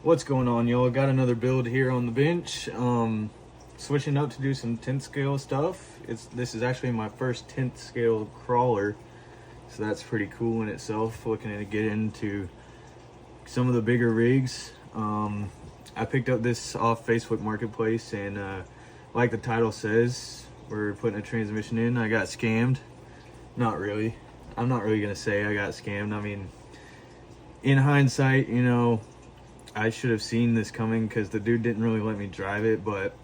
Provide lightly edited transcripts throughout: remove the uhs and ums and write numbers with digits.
What's going on, y'all? Got another build here on the bench. Switching up to do some 10th scale stuff. This is actually my first 10th scale crawler, so that's pretty cool in itself. Looking to get into some of the bigger rigs. I picked up this off Facebook Marketplace, and like the title says, we're putting a transmission in. I got scammed. Not really. I'm not really gonna say I got scammed. I mean, in hindsight, you know, I should have seen this coming because the dude didn't really let me drive it. But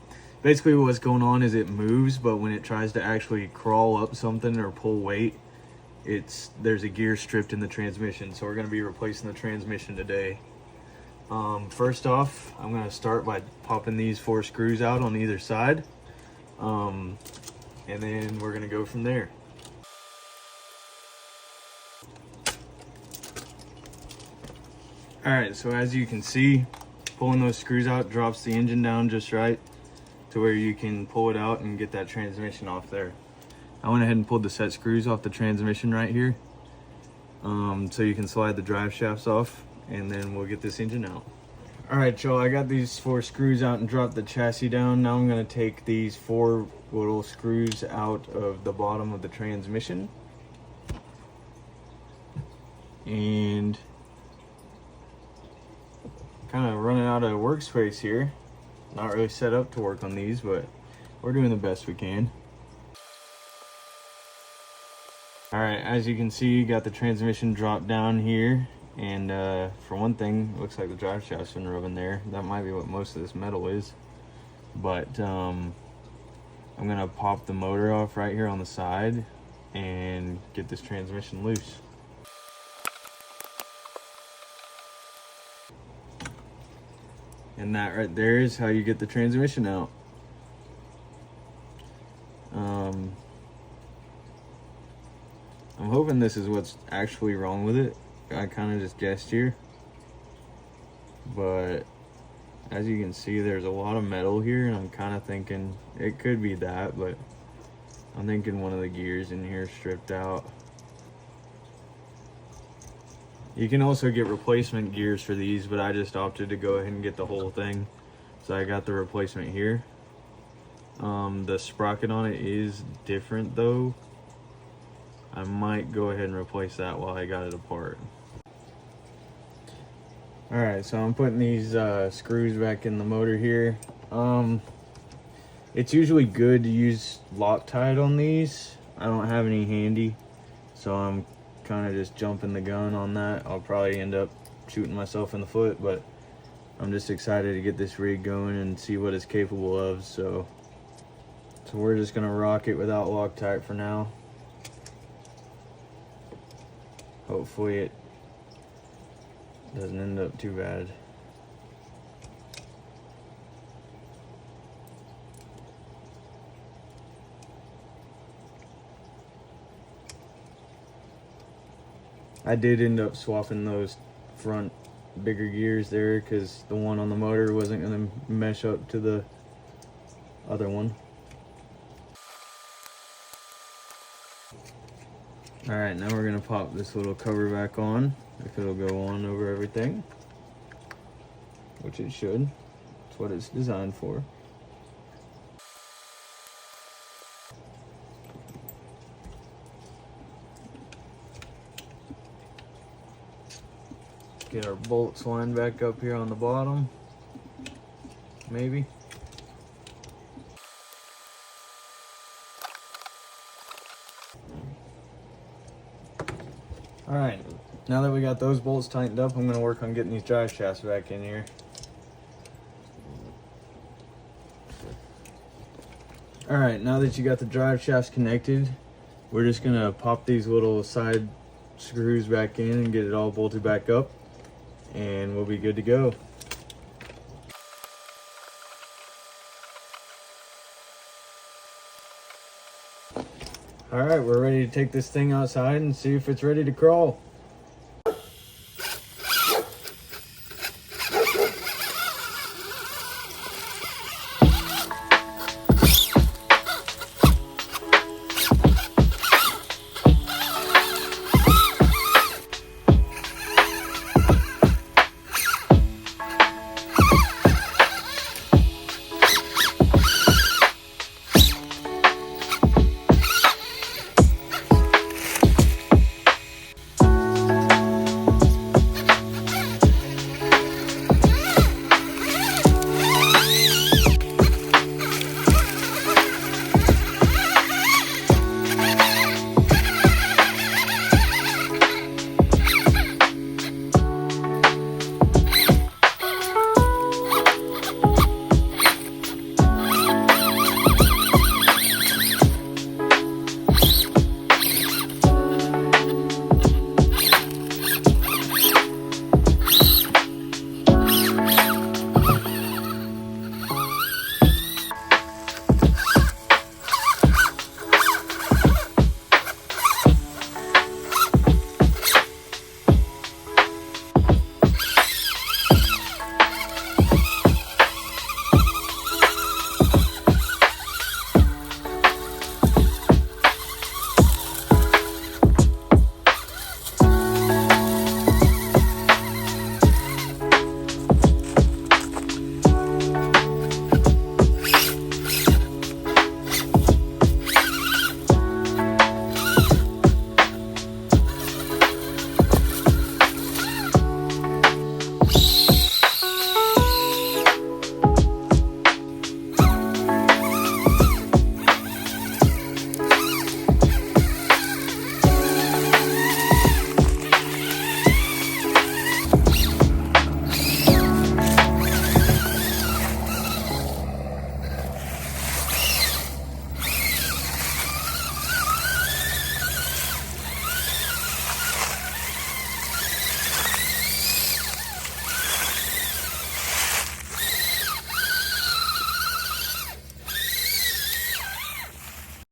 basically what's going on is it moves, but when it tries to actually crawl up something or pull weight, there's a gear stripped in the transmission. So we're going to be replacing the transmission today. First off, I'm going to start by popping these 4 screws out on either side, and then we're going to go from there. Alright, so as you can see, pulling those screws out drops the engine down just right to where you can pull it out and get that transmission off there. I went ahead and pulled the set screws off the transmission right here, so you can slide the drive shafts off, and then we'll get this engine out. Alright, y'all, I got these 4 screws out and dropped the chassis down. Now I'm going to take these 4 little screws out of the bottom of the transmission, and kind of running out of workspace here. Not really set up to work on these, but we're doing the best we can. Alright, as you can see, got the transmission dropped down here, and for one thing, it looks like the drive shaft's been rubbing there. That might be what most of this metal is. But I'm gonna pop the motor off right here on the side and get this transmission loose. And that right there is how you get the transmission out. I'm hoping this is what's actually wrong with it. I kind of just guessed here. But as you can see, there's a lot of metal here, and I'm kind of thinking it could be that, but I'm thinking one of the gears in here stripped out. You can also get replacement gears for these, but I just opted to go ahead and get the whole thing. So I got the replacement here. The sprocket on it is different though. I might go ahead and replace that while I got it apart. Alright, so I'm putting these screws back in the motor here. It's usually good to use Loctite on these. I don't have any handy, so I'm kind of just jumping the gun on that. I'll probably end up shooting myself in the foot, but I'm just excited to get this rig going and see what it's capable of. So we're just gonna rock it without Loctite for now. Hopefully it doesn't end up too bad. I did end up swapping those front bigger gears there because the one on the motor wasn't going to mesh up to the other one. Alright, now we're going to pop this little cover back on, if it'll go on over everything, which it should. That's what it's designed for. Get our bolts lined back up here on the bottom, maybe. Alright, now that we got those bolts tightened up, I'm going to work on getting these drive shafts back in here. Alright, now that you got the drive shafts connected, we're just going to pop these little side screws back in and get it all bolted back up, and we'll be good to go. Alright, we're ready to take this thing outside and see if it's ready to crawl.